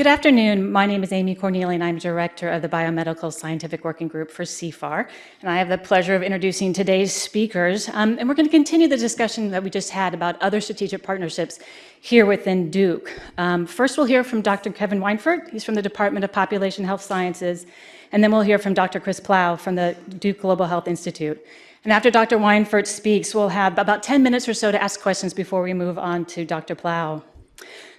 Good afternoon. My name is Amy Cornelia, and I'm Director of the Biomedical Scientific Working Group for CFAR. And I have the pleasure of introducing today's speakers. And we're going to continue the discussion that we just had about other strategic partnerships here within Duke. First, we'll hear from Dr. Kevin Weinfurt. He's from the Department of Population Health Sciences. And then we'll hear from Dr. Chris Plow from the Duke Global Health Institute. And after Dr. Weinfurt speaks, we'll have about 10 minutes or so to ask questions before we move on to Dr. Plow.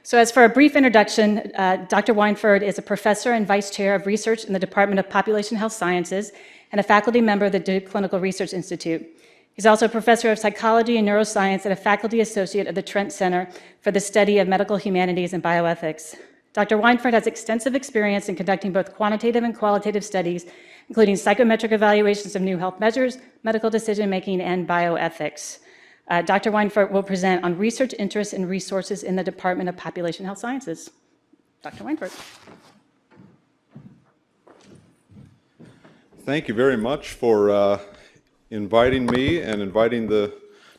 So as for a brief introduction, Dr. Weinfurt is a professor and vice chair of research in the Department of Population Health Sciences and a faculty member of the Duke Clinical Research Institute. He's also a professor of psychology and neuroscience and a faculty associate of the Trent Center for the Study of Medical Humanities and Bioethics. Dr. Weinfurt has extensive experience in conducting both quantitative and qualitative studies, including psychometric evaluations of new health measures, medical decision-making, and bioethics. Dr. Weinfurt will present on research interests and resources in the Department of Population Health Sciences. Dr. Weinfurt. Thank you very much for inviting me and inviting the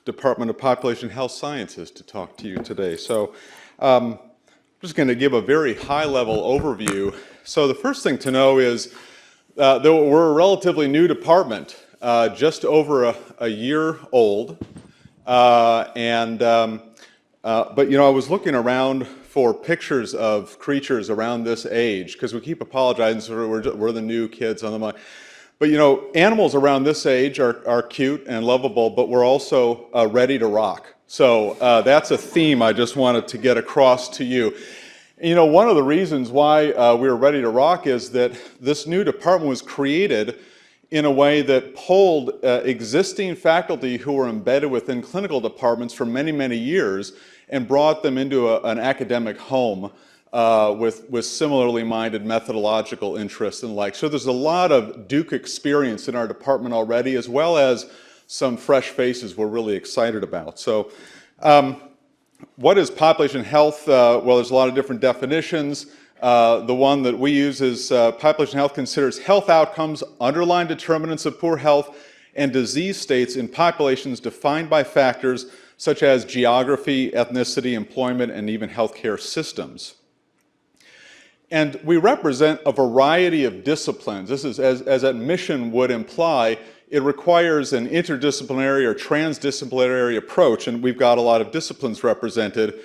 Department of Population Health Sciences to talk to you today. So I'm just going to give a very high-level overview. So the first thing to know is that we're a relatively new department, just over a year old. But you know, I was looking around for pictures of creatures around this age, because we keep apologizing, so we're the new kids on the mind. But you know, animals around this age are cute and lovable, but we're also ready to rock. So that's a theme I just wanted to get across to you. You know, one of the reasons why we were ready to rock is that this new department was created in a way that pulled existing faculty who were embedded within clinical departments for many, many years and brought them into an academic home with similarly minded methodological interests and the like. So there's a lot of Duke experience in our department already, as well as some fresh faces we're really excited about. So what is population health? Well, there's a lot of different definitions. The one that we use is population health considers health outcomes, underlying determinants of poor health, and disease states in populations defined by factors such as geography, ethnicity, employment, and even healthcare systems. And we represent a variety of disciplines. This is, as that mission would imply, it requires an interdisciplinary or transdisciplinary approach, and we've got a lot of disciplines represented.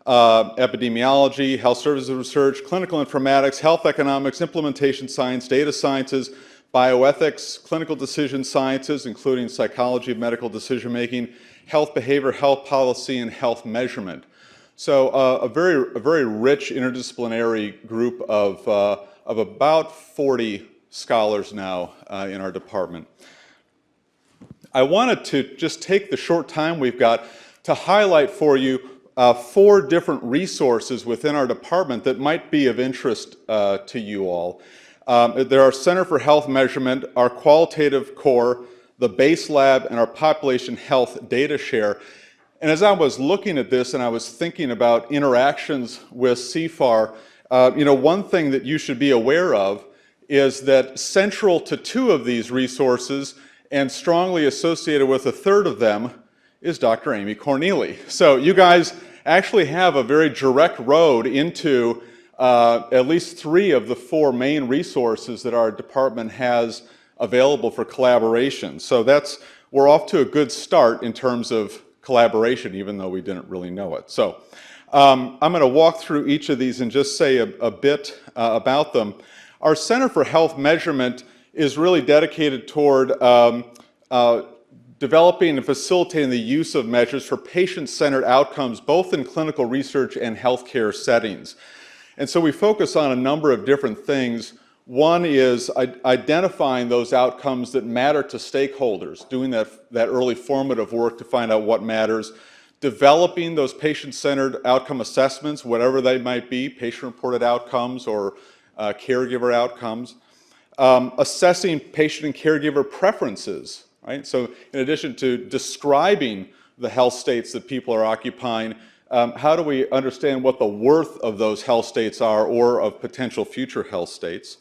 Epidemiology, health services research, clinical informatics, health economics, implementation science, data sciences, bioethics, clinical decision sciences, including psychology of medical decision making, health behavior, health policy, and health measurement. So a very rich interdisciplinary group of about 40 scholars now in our department. I wanted to just take the short time we've got to highlight for you 4 different resources within our department that might be of interest to you all. There are Center for Health Measurement, our qualitative core, the base lab, and our population health data share. And as I was looking at this and I was thinking about interactions with CFAR, you know, one thing that you should be aware of is that central to 2 of these resources and strongly associated with a third of them is Dr. Amy Cornelia. So you guys actually have a very direct road into at least 3 of the 4 main resources that our department has available for collaboration. So we're off to a good start in terms of collaboration, even though we didn't really know it. So I'm going to walk through each of these and just say a bit about them. Our Center for Health Measurement is really dedicated toward developing and facilitating the use of measures for patient-centered outcomes, both in clinical research and healthcare settings. And so we focus on a number of different things. One is identifying those outcomes that matter to stakeholders, doing that early formative work to find out what matters, developing those patient-centered outcome assessments, whatever they might be, patient-reported outcomes or caregiver outcomes, assessing patient and caregiver preferences. Right? So in addition to describing the health states that people are occupying, how do we understand what the worth of those health states are or of potential future health states?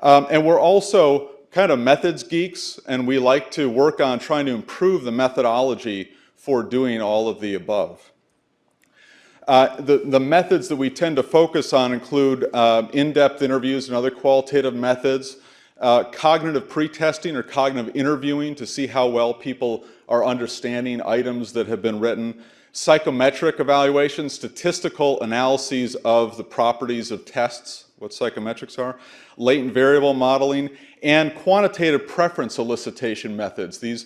And we're also kind of methods geeks, and we like to work on trying to improve the methodology for doing all of the above. The methods that we tend to focus on include in-depth interviews and other qualitative methods, cognitive pretesting or cognitive interviewing to see how well people are understanding items that have been written, psychometric evaluation, statistical analyses of the properties of tests, what psychometrics are, latent variable modeling, and quantitative preference elicitation methods. These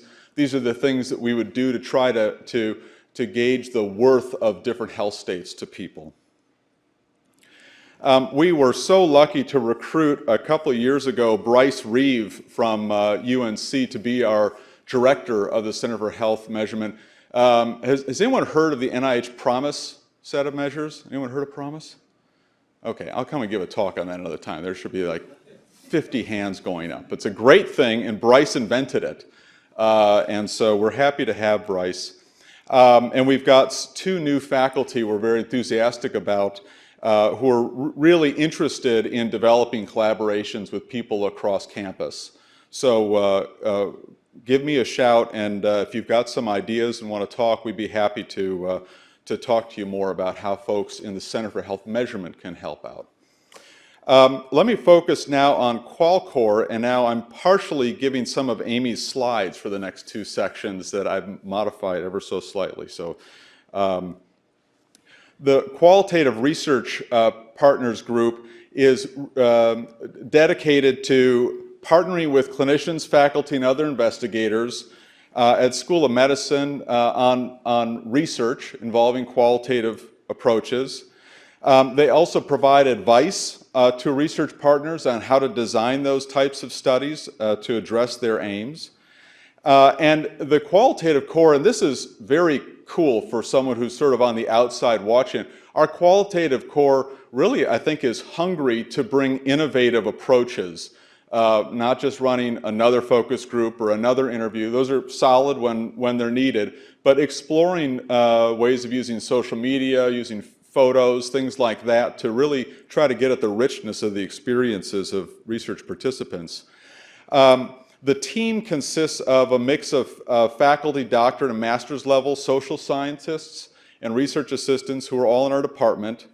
are the things that we would do to try to gauge the worth of different health states to people. We were so lucky to recruit a couple of years ago Bryce Reeve from UNC to be our director of the Center for Health Measurement. Has anyone heard of the NIH PROMISE set of measures? Anyone heard of PROMISE? Okay, I'll come and give a talk on that another time. There should be like 50 hands going up. It's a great thing, and Bryce invented it. And so we're happy to have Bryce. And we've got two new faculty we're very enthusiastic about who are really interested in developing collaborations with people across campus. So give me a shout, and if you've got some ideas and want to talk, we'd be happy to talk to you more about how folks in the Center for Health Measurement can help out. Let me focus now on QualCore, and now I'm partially giving some of Amy's slides for the next two sections that I've modified ever so slightly. So the Qualitative Research Partners Group is dedicated to partnering with clinicians, faculty, and other investigators at School of Medicine on research involving qualitative approaches. They also provide advice to research partners on how to design those types of studies to address their aims. And the qualitative core, and this is very cool for someone who's sort of on the outside watching, our qualitative core really, I think, is hungry to bring innovative approaches, not just running another focus group or another interview. Those are solid when they're needed, but exploring ways of using social media, using photos, things like that, to really try to get at the richness of the experiences of research participants. The team consists of a mix of faculty, doctorate, and master's level social scientists and research assistants who are all in our department.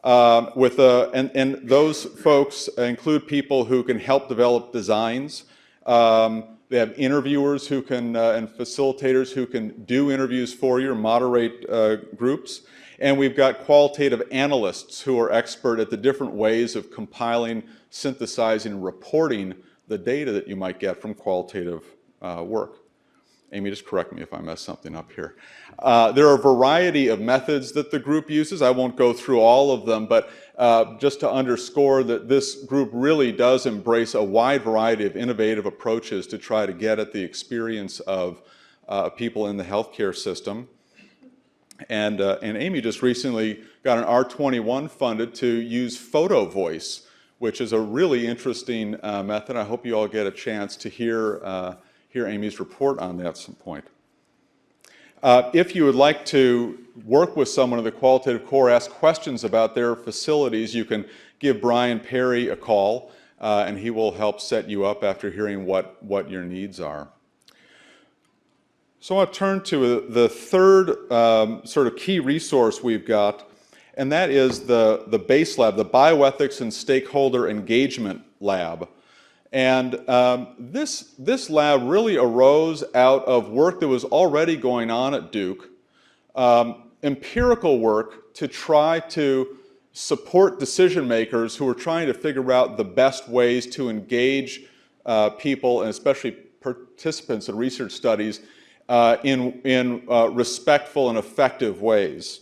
And those folks include people who can help develop designs. They have interviewers who can, and facilitators who can do interviews for you or moderate groups. And we've got qualitative analysts who are expert at the different ways of compiling, synthesizing, and reporting the data that you might get from qualitative work. Amy, just correct me if I mess something up here. There are a variety of methods that the group uses. I won't go through all of them, but just to underscore that this group really does embrace a wide variety of innovative approaches to try to get at the experience of people in the healthcare system. And Amy just recently got an R21 funded to use photo voice, which is a really interesting method. I hope you all get a chance to hear Amy's report on that at some point. If you would like to work with someone in the qualitative core, ask questions about their facilities, you can give Brian Perry a call, and he will help set you up after hearing what your needs are. So I want to turn to the third sort of key resource we've got, and that is the BASE lab, the Bioethics and Stakeholder Engagement Lab. And this lab really arose out of work that was already going on at Duke, empirical work to try to support decision makers who were trying to figure out the best ways to engage people, and especially participants in research studies, in respectful and effective ways.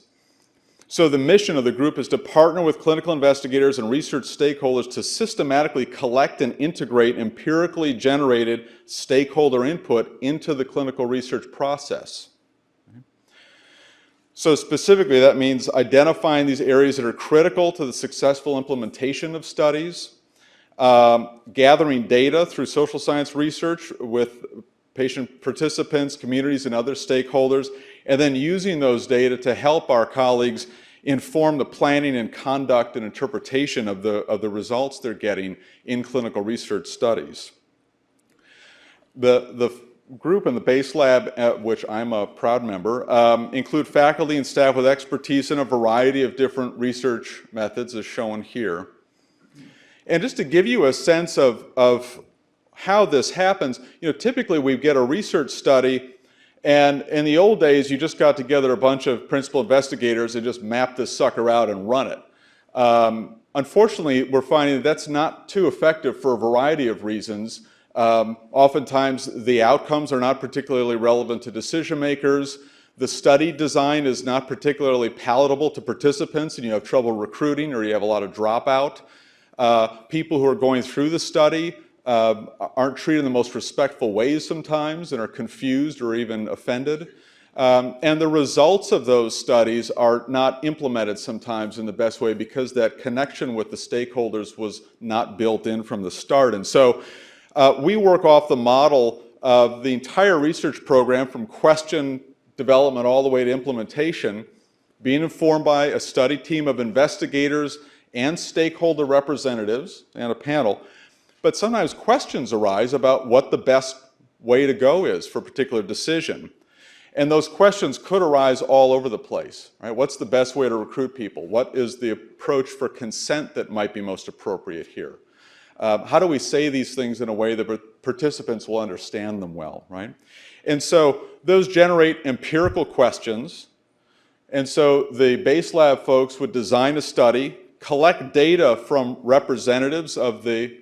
So the mission of the group is to partner with clinical investigators and research stakeholders to systematically collect and integrate empirically generated stakeholder input into the clinical research process. So specifically, that means identifying these areas that are critical to the successful implementation of studies, gathering data through social science research with patient participants, communities, and other stakeholders, and then using those data to help our colleagues inform the planning and conduct and interpretation of the results they're getting in clinical research studies. The group in the base lab, at which I'm a proud member, include faculty and staff with expertise in a variety of different research methods, as shown here. And just to give you a sense of how this happens, typically we get a research study, and in the old days, you just got together a bunch of principal investigators and just mapped this sucker out and run it. Unfortunately, we're finding that that's not too effective for a variety of reasons. Oftentimes, the outcomes are not particularly relevant to decision makers. The study design is not particularly palatable to participants, and you have trouble recruiting or you have a lot of dropout. People who are going through the study aren't treated in the most respectful ways sometimes and are confused or even offended. And the results of those studies are not implemented sometimes in the best way because that connection with the stakeholders was not built in from the start. And so we work off the model of the entire research program from question development all the way to implementation, being informed by a study team of investigators and stakeholder representatives and a panel. But sometimes questions arise about what the best way to go is for a particular decision. And those questions could arise all over the place, right? What's the best way to recruit people? What is the approach for consent that might be most appropriate here? How do we say these things in a way that participants will understand them well, right? And so those generate empirical questions. And so the base lab folks would design a study, collect data from representatives of the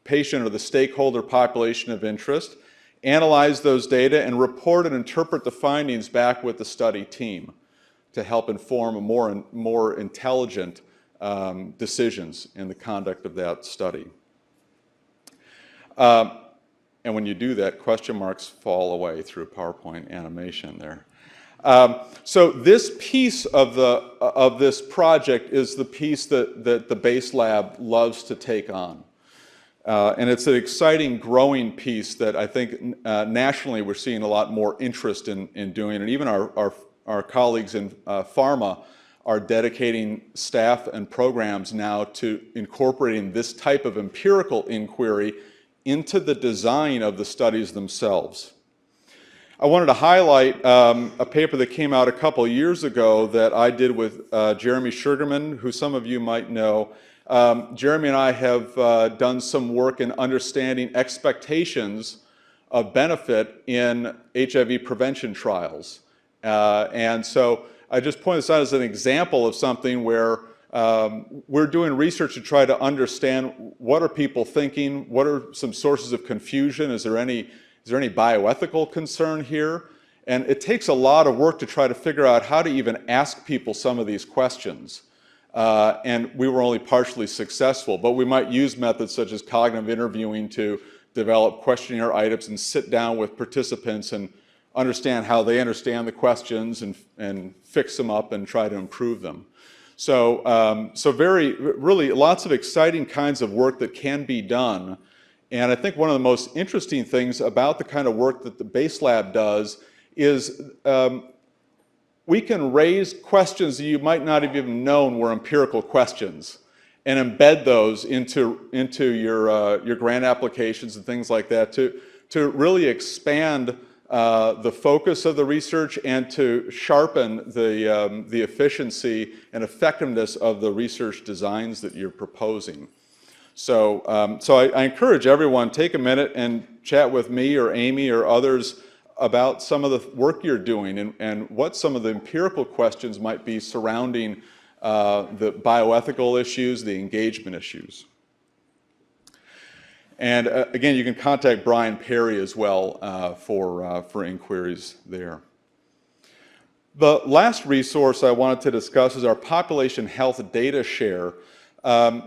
patient or the stakeholder population of interest, analyze those data, and report and interpret the findings back with the study team to help inform a more intelligent decisions in the conduct of that study. And when you do that, question marks fall away through PowerPoint animation there. So this piece of this project is the piece that the base lab loves to take on. And it's an exciting, growing piece that I think nationally we're seeing a lot more interest in doing. And even our colleagues in pharma are dedicating staff and programs now to incorporating this type of empirical inquiry into the design of the studies themselves. I wanted to highlight a paper that came out a couple years ago that I did with Jeremy Sugarman, who some of you might know. Jeremy and I have done some work in understanding expectations of benefit in HIV prevention trials. And so I just point this out as an example of something where we're doing research to try to understand what are people thinking, what are some sources of confusion, is there any bioethical concern here? And it takes a lot of work to try to figure out how to even ask people some of these questions. And we were only partially successful, but we might use methods such as cognitive interviewing to develop questionnaire items and sit down with participants and understand how they understand the questions and fix them up and try to improve them. So, really lots of exciting kinds of work that can be done. And I think one of the most interesting things about the kind of work that the Base Lab does is we can raise questions that you might not have even known were empirical questions and embed those into your grant applications and things like that to really expand the focus of the research and to sharpen the efficiency and effectiveness of the research designs that you're proposing. So, I encourage everyone, take a minute and chat with me or Amy or others about some of the work you're doing and what some of the empirical questions might be surrounding the bioethical issues, the engagement issues. And again, you can contact Brian Perry as well for inquiries there. The last resource I wanted to discuss is our population health data share.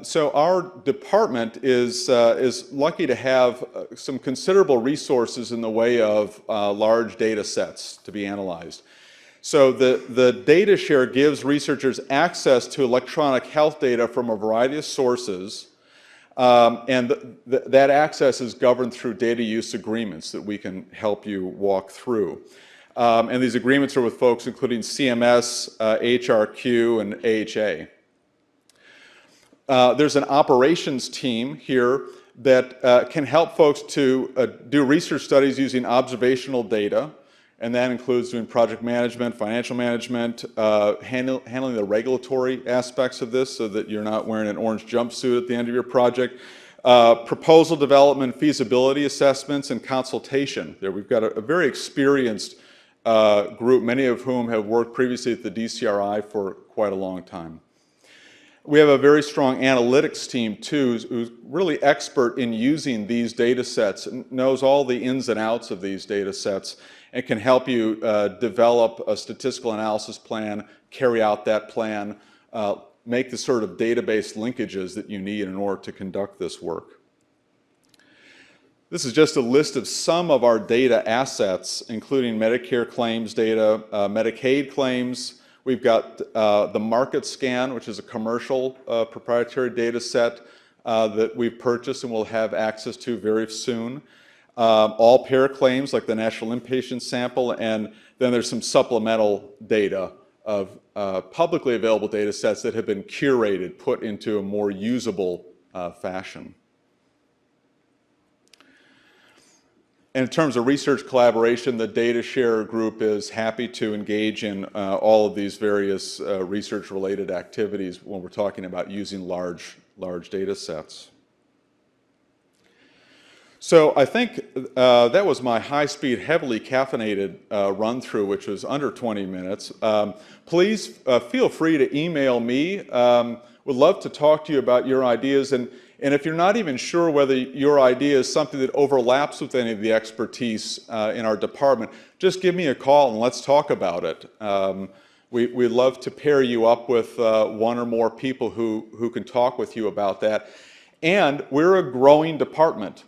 So our department is lucky to have some considerable resources in the way of large data sets to be analyzed. So the data share gives researchers access to electronic health data from a variety of sources, and that access is governed through data use agreements that we can help you walk through. And these agreements are with folks including CMS, HRQ, and AHA. There's an operations team here that can help folks to do research studies using observational data, and that includes doing project management, financial management, handling the regulatory aspects of this so that you're not wearing an orange jumpsuit at the end of your project, proposal development, feasibility assessments, and consultation. There we've got a very experienced group, many of whom have worked previously at the DCRI for quite a long time. We have a very strong analytics team too, who's really expert in using these data sets and knows all the ins and outs of these data sets and can help you develop a statistical analysis plan, carry out that plan, make the sort of database linkages that you need in order to conduct this work. This is just a list of some of our data assets, including Medicare claims data, Medicaid claims. We've got the Market Scan, which is a commercial proprietary data set that we've purchased and will have access to very soon. All payer claims like the National Inpatient Sample, and then there's some supplemental data of publicly available data sets that have been curated, put into a more usable fashion. And in terms of research collaboration, the Data Share Group is happy to engage in all of these various research-related activities when we're talking about using large data sets. So I think that was my high-speed, heavily caffeinated run-through, which was under 20 minutes. Please feel free to email me. Would love to talk to you about your ideas. And if you're not even sure whether your idea is something that overlaps with any of the expertise in our department, just give me a call and let's talk about it. We'd love to pair you up with one or more people who can talk with you about that. And we're a growing department.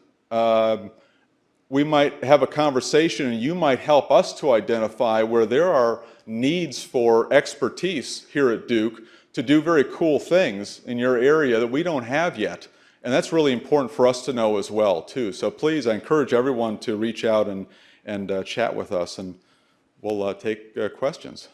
We might have a conversation and you might help us to identify where there are needs for expertise here at Duke to do very cool things in your area that we don't have yet. And that's really important for us to know as well, too. So please, I encourage everyone to reach out and chat with us, and we'll take questions.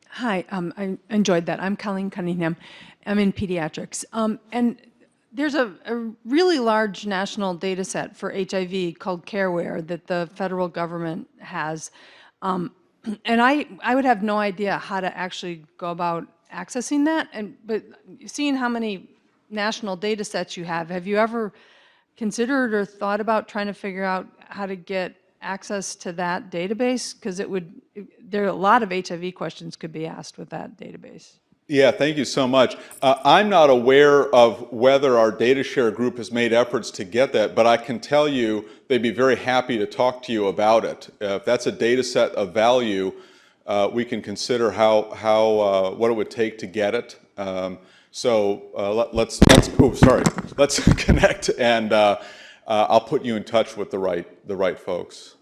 Hi, I enjoyed that. I'm Colleen Cunningham. I'm in pediatrics. And there's a really large national data set for HIV called CareWare that the federal government has. And I would have no idea how to actually go about accessing that. But seeing how many national data sets you have you ever considered or thought about trying to figure out how to get access to that database? Because there are a lot of HIV questions could be asked with that database. Yeah, thank you so much. I'm not aware of whether our data share group has made efforts to get that, but I can tell you they'd be very happy to talk to you about it. If that's a data set of value, we can consider what it would take to get it. Let's connect, and I'll put you in touch with the right folks.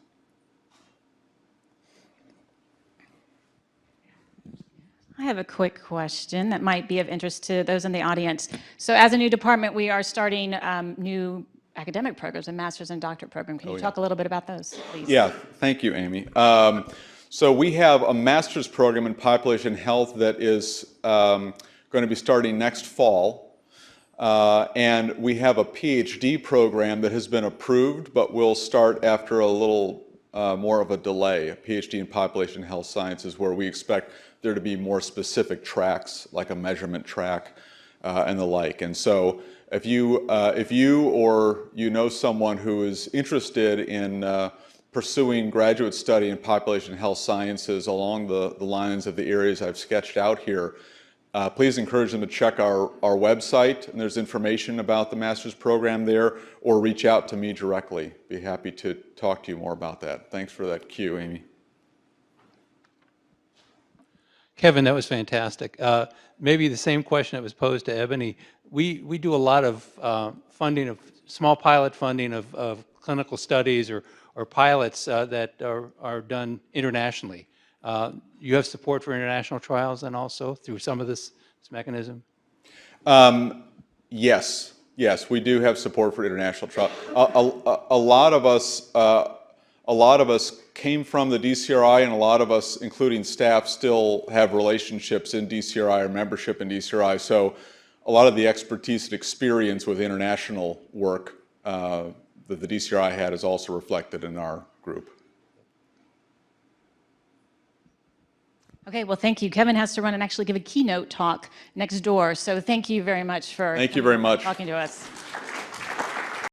I have a quick question that might be of interest to those in the audience. So as a new department, we are starting new academic programs, a master's and doctorate program. Can you talk a little bit about those, please? Yeah, thank you, Amy. So we have a master's program in population health that is going to be starting next fall. And we have a PhD program that has been approved, but will start after a little more of a delay, a PhD in population health sciences, where we expect there to be more specific tracks, like a measurement track and the like. And so if you or you know someone who is interested in pursuing graduate study in population health sciences along the lines of the areas I've sketched out here, please encourage them to check our website, and there's information about the master's program there, or reach out to me directly. Be happy to talk to you more about that. Thanks for that cue, Amy. Kevin, that was fantastic. Maybe the same question that was posed to Ebony. We do a lot of funding, of small pilot funding of clinical studies or pilots that are done internationally. You have support for international trials then also through some of this mechanism? Yes, we do have support for international trials. A lot of us a lot of us came from the DCRI, and a lot of us, including staff, still have relationships in DCRI or membership in DCRI. So a lot of the expertise and experience with international work that the DCRI had is also reflected in our group. Okay, well, thank you. Kevin has to run and actually give a keynote talk next door, so thank you very much for Thank you very much. talking to us.